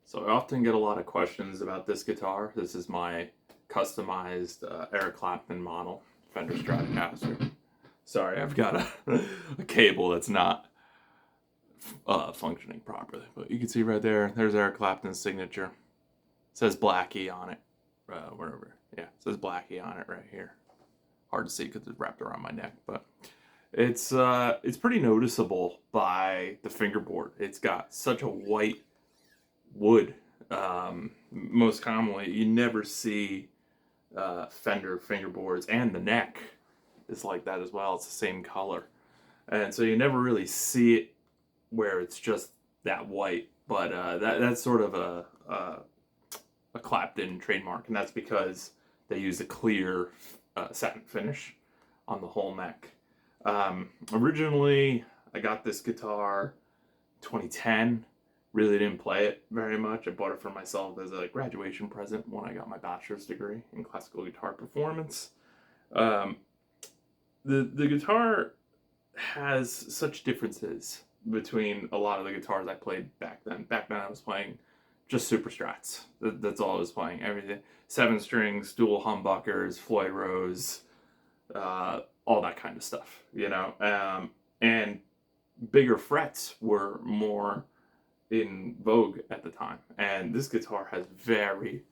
So I often get a lot of questions about this guitar. This is my customized Eric Clapton model, Fender Stratocaster. Sorry, I've got a cable that's not functioning properly. But you can see right there, there's Eric Clapton's signature. It says Blackie on it. Wherever. Yeah, it says Blackie on it right here. Hard to see because it's wrapped around my neck, but it's pretty noticeable by the fingerboard. It's got such a white wood. Most commonly, you never see Fender fingerboards, and the neck is like that as well. It's the same color, and so you never really see it where it's just that white. But that's sort of a Clapton trademark, and that's because they use a clear satin finish on the whole neck. Originally, I got this guitar 2010. Really didn't play it very much. I bought it for myself as a graduation present when I got my bachelor's degree in classical guitar performance. The guitar has such differences between a lot of the guitars I played back then. Back then I was playing just super strats. That's all I was playing. Everything. 7 strings, dual humbuckers, Floyd Rose, all that kind of stuff, and bigger frets were more in vogue at the time, and this guitar has very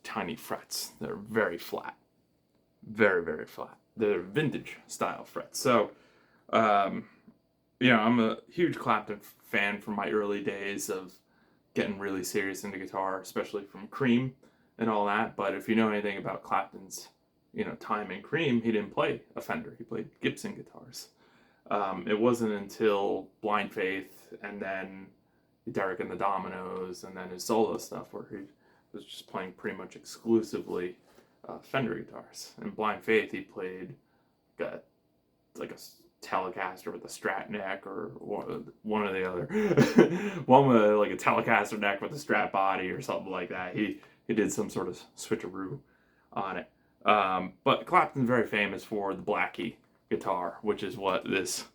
tiny frets. They're very flat, very flat. They're vintage style frets. So I'm a huge Clapton fan from my early days of getting really serious into guitar, especially from Cream and all that. But if you know anything about Clapton's time in Cream, he didn't play a Fender. He played Gibson guitars. It wasn't until Blind Faith and then Derek and the Dominoes, and then his solo stuff where he was just playing pretty much exclusively Fender guitars. In Blind Faith, he played like a Telecaster with a Strat neck, or one or the other. One with like a Telecaster neck with a Strat body or something like that. He did some sort of switcheroo on it. But Clapton's very famous for the Blackie guitar, which is what this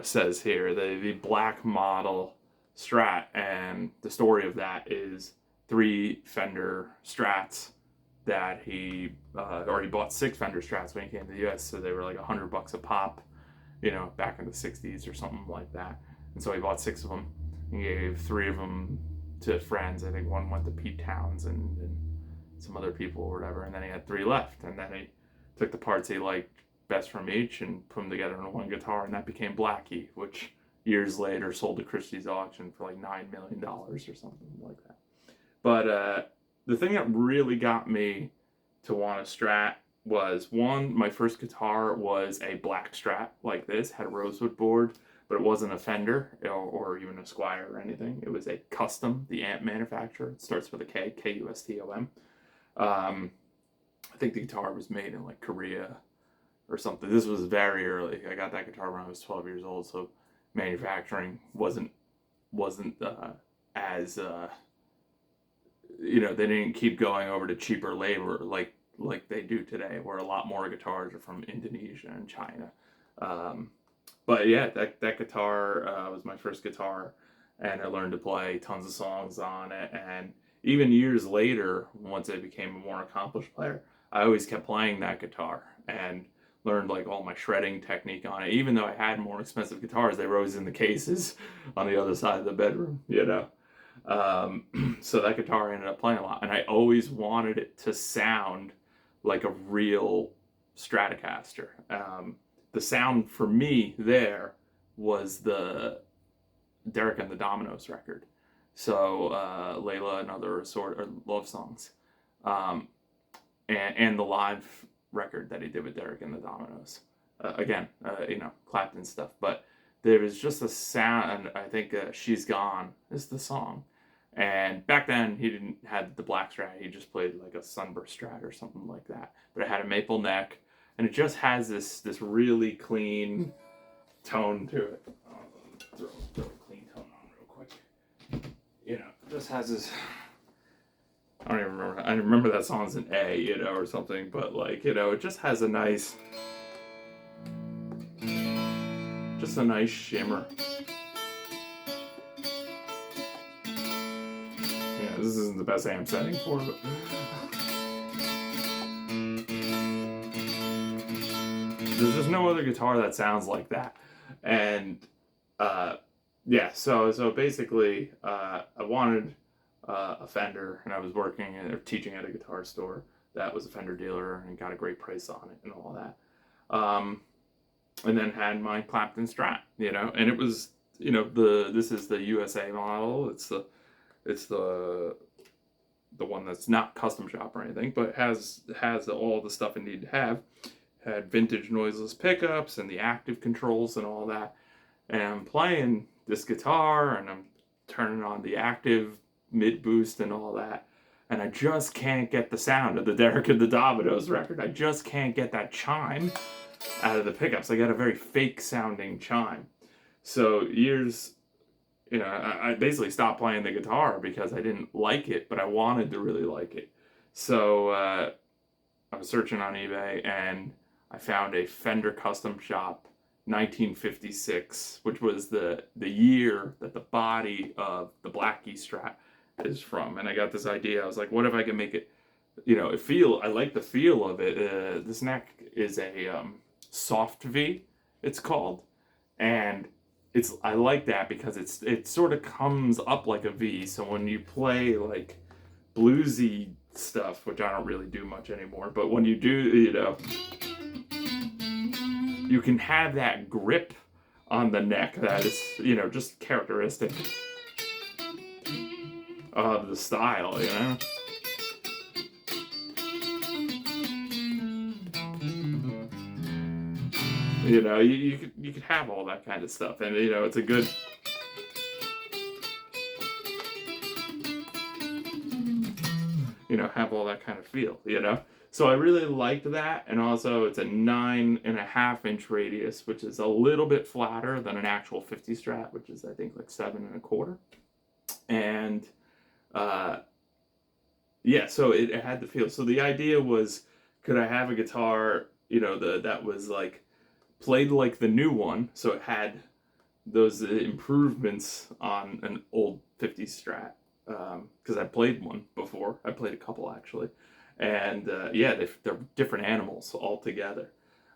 says here. The black model Strat, and the story of that is 3 Fender Strats that he already bought 6 Fender Strats when he came to the US, so they were like $100 a pop, back in the 60s or something like that. And so he bought 6 of them and gave 3 of them to friends. I think one went to Pete Townsend and some other people or whatever, and then he had 3 left, and then he took the parts he liked best from each and put them together in one guitar, and that became Blackie, which years later sold to Christie's auction for like $9 million or something like that. But the thing that really got me to want a Strat was, one, my first guitar was a black Strat like this, had a rosewood board, but it wasn't a Fender or even a Squier or anything. It was a Custom, the amp manufacturer. It starts with a K, K-U-S-T-O-M. I think the guitar was made in like Korea or something. This was very early. I got that guitar when I was 12 years old, so manufacturing wasn't as they didn't keep going over to cheaper labor like they do today, where a lot more guitars are from Indonesia and China. But yeah, that guitar was my first guitar, and I learned to play tons of songs on it. And even years later, once I became a more accomplished player, I always kept playing that guitar and learned like all my shredding technique on it. Even though I had more expensive guitars, they were always in the cases on the other side of the bedroom, So that guitar I ended up playing a lot, and I always wanted it to sound like a real Stratocaster. The sound for me there was the Derek and the Dominoes record. So Layla and Other Assorted Love Songs, and the live record that he did with Derek and the Dominoes. Again, Clapton stuff, but there was just a sound. I think She's Gone is the song. And back then he didn't have the black Strat. He just played like a Sunburst Strat or something like that. But it had a maple neck, and it just has this really clean tone to it. Throw a clean tone on real quick. It just has this. I don't even remember. I remember that song's an A, or something. But like, it just has a nice shimmer. this isn't the best amp setting for it. There's just no other guitar that sounds like that. And yeah, so basically, I wanted a Fender, and I was working or teaching at a guitar store that was a Fender dealer, and got a great price on it and all that. And then had my Clapton Strat, and it was, this is the USA model. It's the one that's not custom shop or anything, but has all the stuff it needed to have. Had vintage noiseless pickups and the active controls and all that. And I'm playing this guitar, and I'm turning on the active mid boost and all that, and I just can't get the sound of the Derek and the Dominoes record. I just can't get that chime out of the pickups. I got a very fake sounding chime. So I basically stopped playing the guitar because I didn't like it, but I wanted to really like it. So I was searching on eBay, and I found a Fender Custom Shop 1956, which was the year that the body of the Blackie Strat is from. And I got this idea. I was like, what if I can make it, I like the feel of it. This neck is a soft V, it's called. And I like that because it sort of comes up like a V. So when you play like bluesy stuff, which I don't really do much anymore, but when you do, you can have that grip on the neck that is, just characteristic of the style, you could have all that kind of stuff, and it's a good, have all that kind of feel, So I really liked that, and also it's a 9.5-inch radius, which is a little bit flatter than an actual 50 Strat, which is I think like 7.25. And yeah, so it had the feel. So the idea was, could I have a guitar, that was like played like the new one, so it had those improvements on an old 50 Strat, because I played one before. I played a couple actually. And yeah, they're different animals altogether,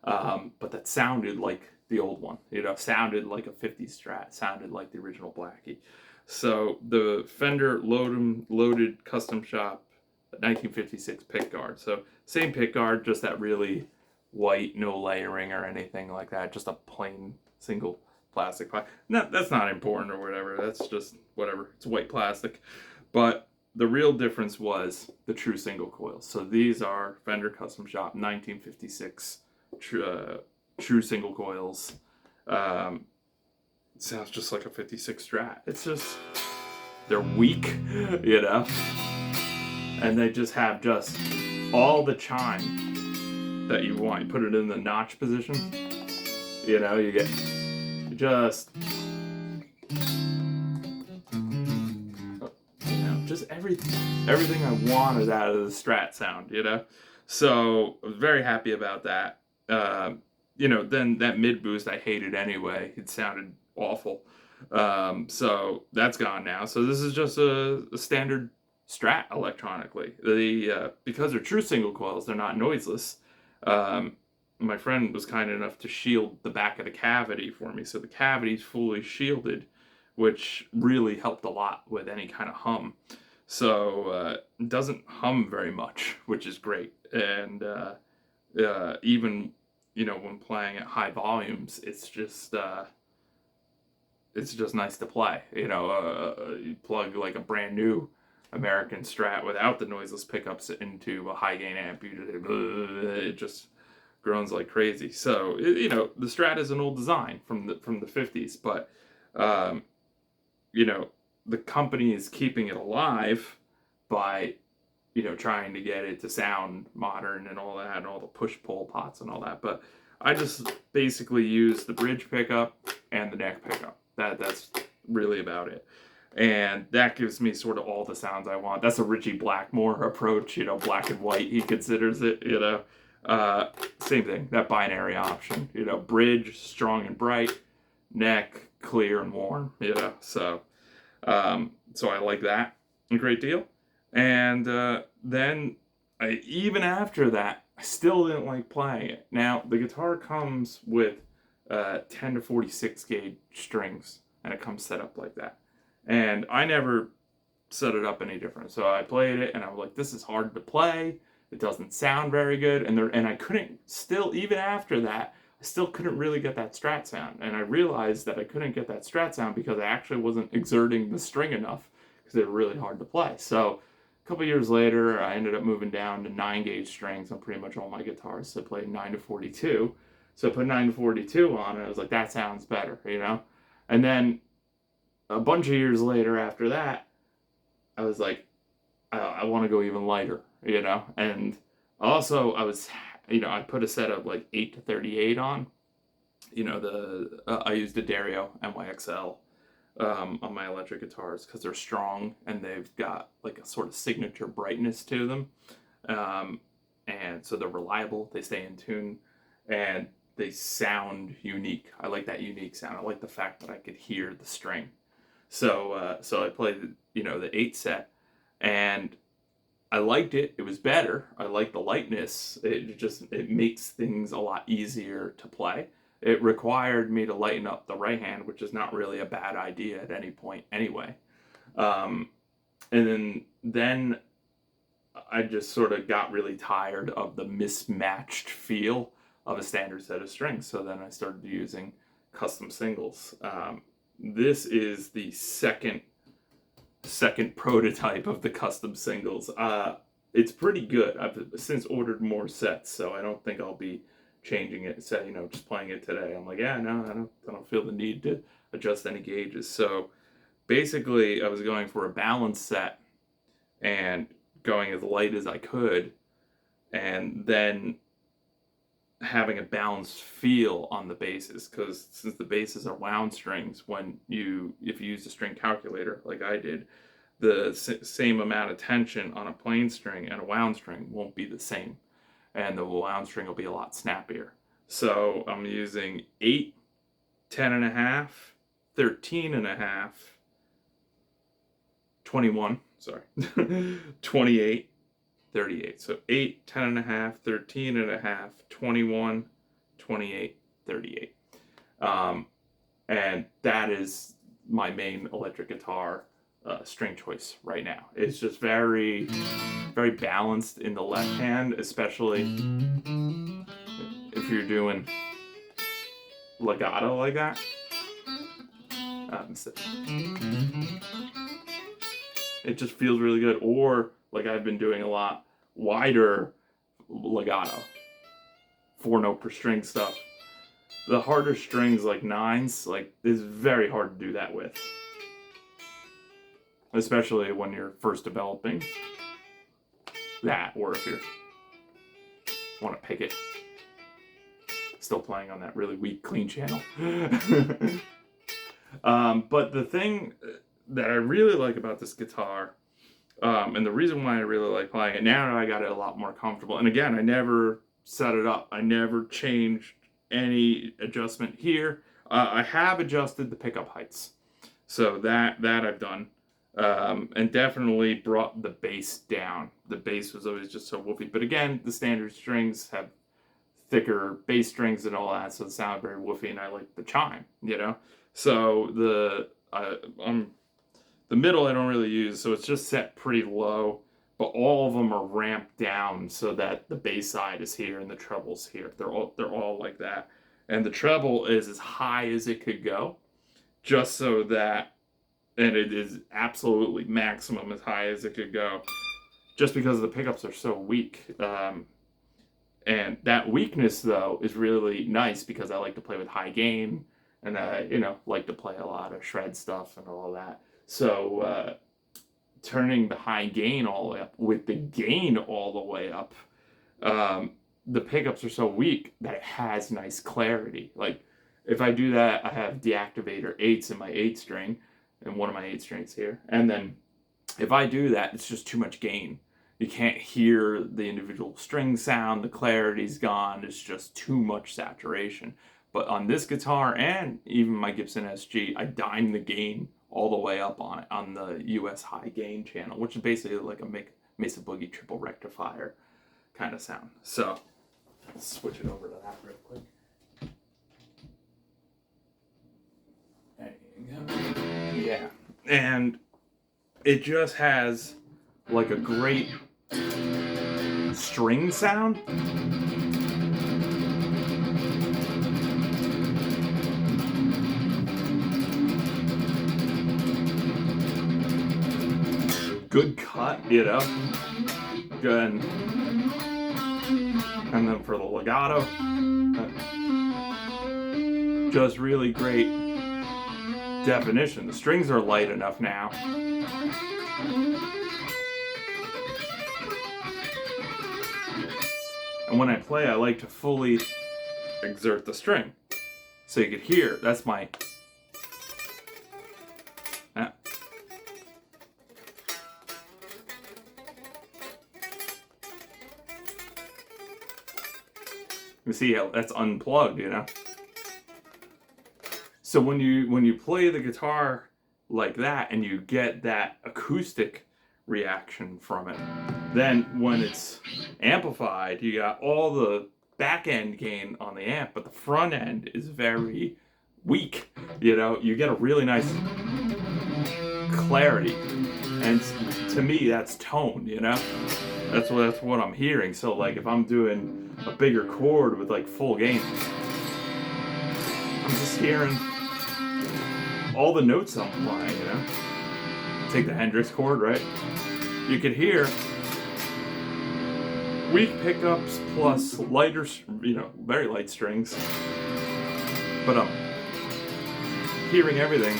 but that sounded like the old one. Sounded like a 50 Strat, sounded like the original Blackie. So the Fender loaded custom shop 1956 pickguard. So same pickguard, just that really white, no layering or anything like that. Just a plain single plastic pipe. No, that's not important or whatever. That's just whatever. It's white plastic, but the real difference was the true single coils. So these are Fender Custom Shop 1956 true single coils. It sounds just like a 56 Strat. It's just, they're weak, and they just have all the chime that you want. You put it in the notch position, you get just everything I wanted out of the Strat sound, So I was very happy about that. Then that mid boost I hated anyway. It sounded awful. So that's gone now. So this is just a standard Strat electronically. Because they're true single coils, they're not noiseless. My friend was kind enough to shield the back of the cavity for me, so the cavity's fully shielded, which really helped a lot with any kind of hum. So it doesn't hum very much, which is great. And even when playing at high volumes, it's just nice to play. You plug like a brand new American Strat without the noiseless pickups into a high gain amp, it just groans like crazy. So the Strat is an old design from the 50s, but the company is keeping it alive by trying to get it to sound modern and all that, and all the push-pull pots and all that. But I just basically use the bridge pickup and the neck pickup. That's really about it. And that gives me sort of all the sounds I want. That's a Richie Blackmore approach, black and white, he considers it, Same thing, that binary option, bridge, strong and bright, neck, clear and warm, So I like that. a great deal. And then, even after that, I still didn't like playing it. Now, the guitar comes with 10 to 46 gauge strings, and it comes set up like that. And I never set it up any different. So I played it, and I was like, this is hard to play. It doesn't sound very good. And I couldn't, still, even after that, I still couldn't really get that Strat sound. And I realized that I couldn't get that Strat sound because I actually wasn't exerting the string enough because they were really hard to play. So a couple years later, I ended up moving down to 9 gauge strings on pretty much all my guitars. So I played 9 to 42. So I put 9 to 42 on, and I was like, that sounds better, you know? And then a bunch of years later after that, I was like, I want to go even lighter, you know? And also, I put a set of like 8 to 38 on. You know, I used a Dario MYXL on my electric guitars because they're strong and they've got like a sort of signature brightness to them. And so they're reliable, they stay in tune, and they sound unique. I like that unique sound. I like the fact that I could hear the string. So I played, the 8 set, and I liked it. It was better. I liked the lightness. It makes things a lot easier to play. It required me to lighten up the right hand, which is not really a bad idea at any point anyway. And then I just sort of got really tired of the mismatched feel of a standard set of strings. So then I started using custom singles. This is the second prototype of the custom singles. It's pretty good. I've since ordered more sets, so I don't think I'll be changing it. So, just playing it today. I'm like, yeah, no, I don't feel the need to adjust any gauges. So basically, I was going for a balanced set and going as light as I could, and then having a balanced feel on the basses, because since the basses are wound strings, if you use a string calculator like I did, the same amount of tension on a plain string and a wound string won't be the same, and the wound string will be a lot snappier. So I'm using 8, 10.5, 13.5, 21, 28, 38. So 8, 10.5, 13.5, 21, 28, 38. And that is my main electric guitar string choice right now. It's just very, very balanced in the left hand, especially if you're doing legato like that. It just feels really good. Or, like I've been doing a lot, wider legato, 4-note per string stuff. The harder strings, like 9s, is very hard to do that with, especially when you're first developing that, or if you want to pick it. Still playing on that really weak clean channel. But the thing that I really like about this guitar, and the reason why I really like playing it, now that I got it a lot more comfortable, and again, I never set it up. I never changed any adjustment here. I have adjusted the pickup heights. So that I've done. And definitely brought the bass down. The bass was always just so woofy. But again, the standard strings have thicker bass strings and all that, so it sounded very woofy, and I like the chime, So the middle I don't really use, so it's just set pretty low, but all of them are ramped down so that the bass side is here and the treble's here. They're all like that. And the treble is as high as it could go, just so that, and it is absolutely maximum as high as it could go, just because the pickups are so weak. And that weakness, though, is really nice because I like to play with high gain, and I, like to play a lot of shred stuff and all that. So turning the high gain all the way up with the gain all the way up, the pickups are so weak that it has nice clarity. Like, if I do that, I have deactivator 8s in my 8 string, and one of my 8 strings here. And then if I do that, it's just too much gain. You can't hear the individual string sound, the clarity's gone, it's just too much saturation. But on this guitar, and even my Gibson SG, I dime the gain all the way up on it on the US high gain channel, which is basically like a Mesa Boogie triple rectifier kind of sound. So let's switch it over to that real quick. There you go. Yeah, and it just has like a great string sound. Good cut, you know. Good. And then for the legato, just really great definition. The strings are light enough now. And when I play, I like to fully exert the string. So you could hear, that's my... You see how that's unplugged, you know? So when you play the guitar like that and you get that acoustic reaction from it, then when it's amplified, you got all the back end gain on the amp, but the front end is very weak. You know, you get a really nice clarity, and to me that's tone, you know? That's what I'm hearing. So like if I'm doing a bigger chord with like full gain, I'm just hearing all the notes I'm playing, you know? Take the Hendrix chord, right? You could hear weak pickups plus lighter, you know, very light strings. But I'm hearing everything,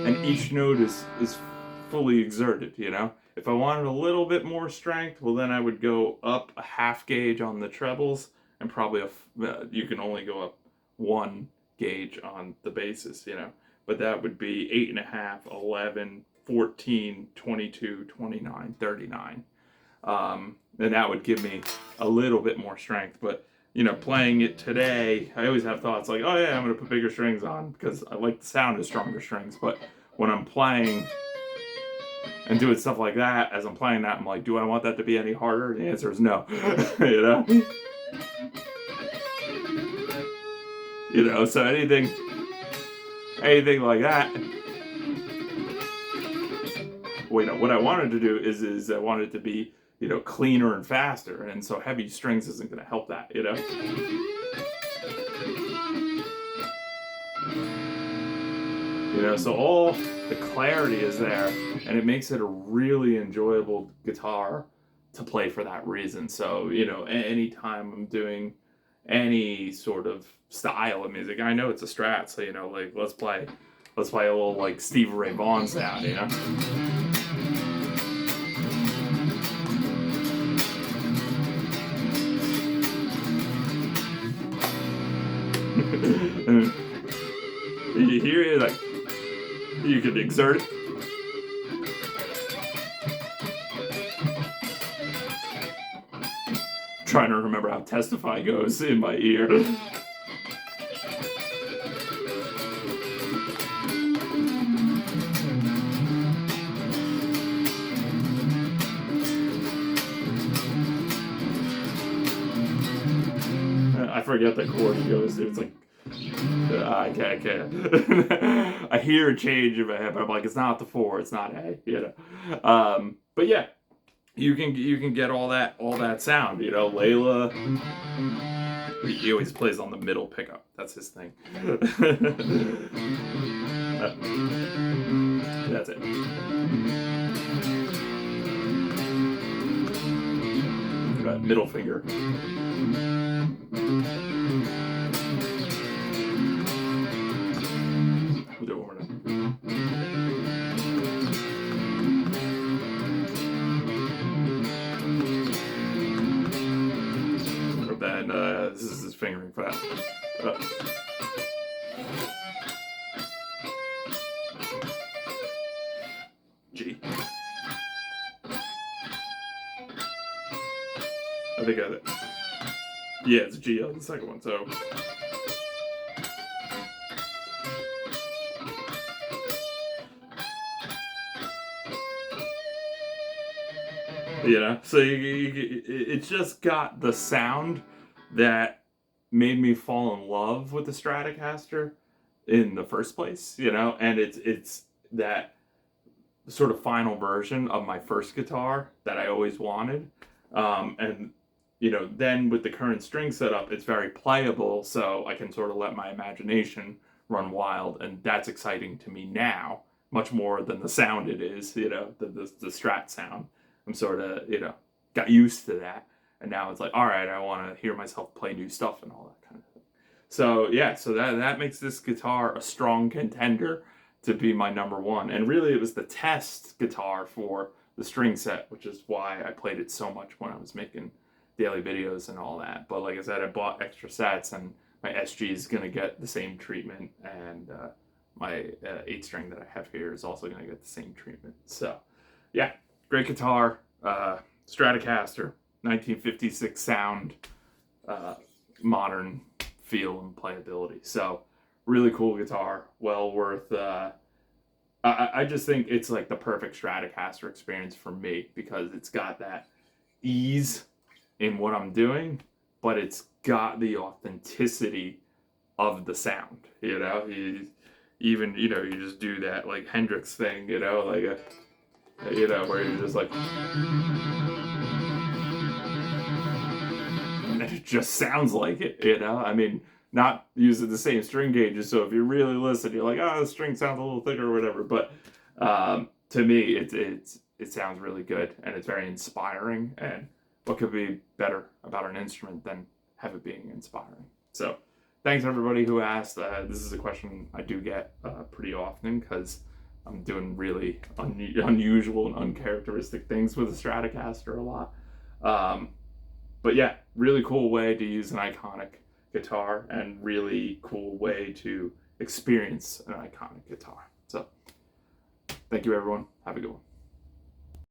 and each note is fully exerted, you know? If I wanted a little bit more strength, well then I would go up a half gauge on the trebles, and probably you can only go up 1 gauge on the basses, you know? But that would be 8.5, 11, 14, 22, 29, 39. And that would give me a little bit more strength. But, you know, playing it today, I always have thoughts like, oh yeah, I'm going to put bigger strings on because I like the sound of stronger strings. But when I'm playing and doing stuff like that, as I'm playing that, I'm like, do I want that to be any harder? The answer is no. You know? You know, so anything like that. Wait, no, what I wanted to do is I wanted it to be, you know, cleaner and faster, and so heavy strings isn't going to help that, you know? You know, so all the clarity is there, and it makes it a really enjoyable guitar to play for that reason. So, you know, anytime I'm doing any sort of style of music, I know it's a Strat, so, you know, like, let's play a little, like, Stevie Ray Vaughan sound, you know? You hear it, like, you can exert it. Trying to remember how Testify goes in my ear. I forget the chord he goes to. It's like, I can't. I hear a change in my head, but I'm like, it's not the 4, it's not A, you know. But yeah, you can get all that sound, you know. Layla, he always plays on the middle pickup. That's his thing. That's it. Middle finger. We'll do it one more time. Then this is his fingering for that. G. I think I got it. Yeah, it's G on the second one, so. You know, so it's just got the sound that made me fall in love with the Stratocaster in the first place, you know, and it's that sort of final version of my first guitar that I always wanted. And you know, then with the current string setup, it's very playable, so I can sort of let my imagination run wild, and that's exciting to me now, much more than the sound it is, you know, the Strat sound. I'm sort of, you know, got used to that, and now it's like, all right, I want to hear myself play new stuff and all that kind of thing. So yeah, so that makes this guitar a strong contender to be my number one. And really, it was the test guitar for the string set, which is why I played it so much when I was making daily videos and all that. But like I said, I bought extra sets, and my SG is going to get the same treatment, and my 8-string that I have here is also going to get the same treatment. So yeah, great guitar, Stratocaster, 1956 sound, modern feel and playability. So really cool guitar, well worth. I just think it's like the perfect Stratocaster experience for me, because it's got that ease in what I'm doing, but it's got the authenticity of the sound. You know, even, you know, you just do that like Hendrix thing, you know, like you know, where you're just like, and it just sounds like it, you know. I mean, not using the same string gauges, so if you really listen, you're like, oh, the string sounds a little thicker or whatever. But to me, it sounds really good, and it's very inspiring. And what could be better about an instrument than have it being inspiring? So thanks everybody who asked. This is a question I do get pretty often, because I'm doing really unusual and uncharacteristic things with the Stratocaster a lot. But yeah, really cool way to use an iconic guitar, and really cool way to experience an iconic guitar. So thank you everyone. Have a good one.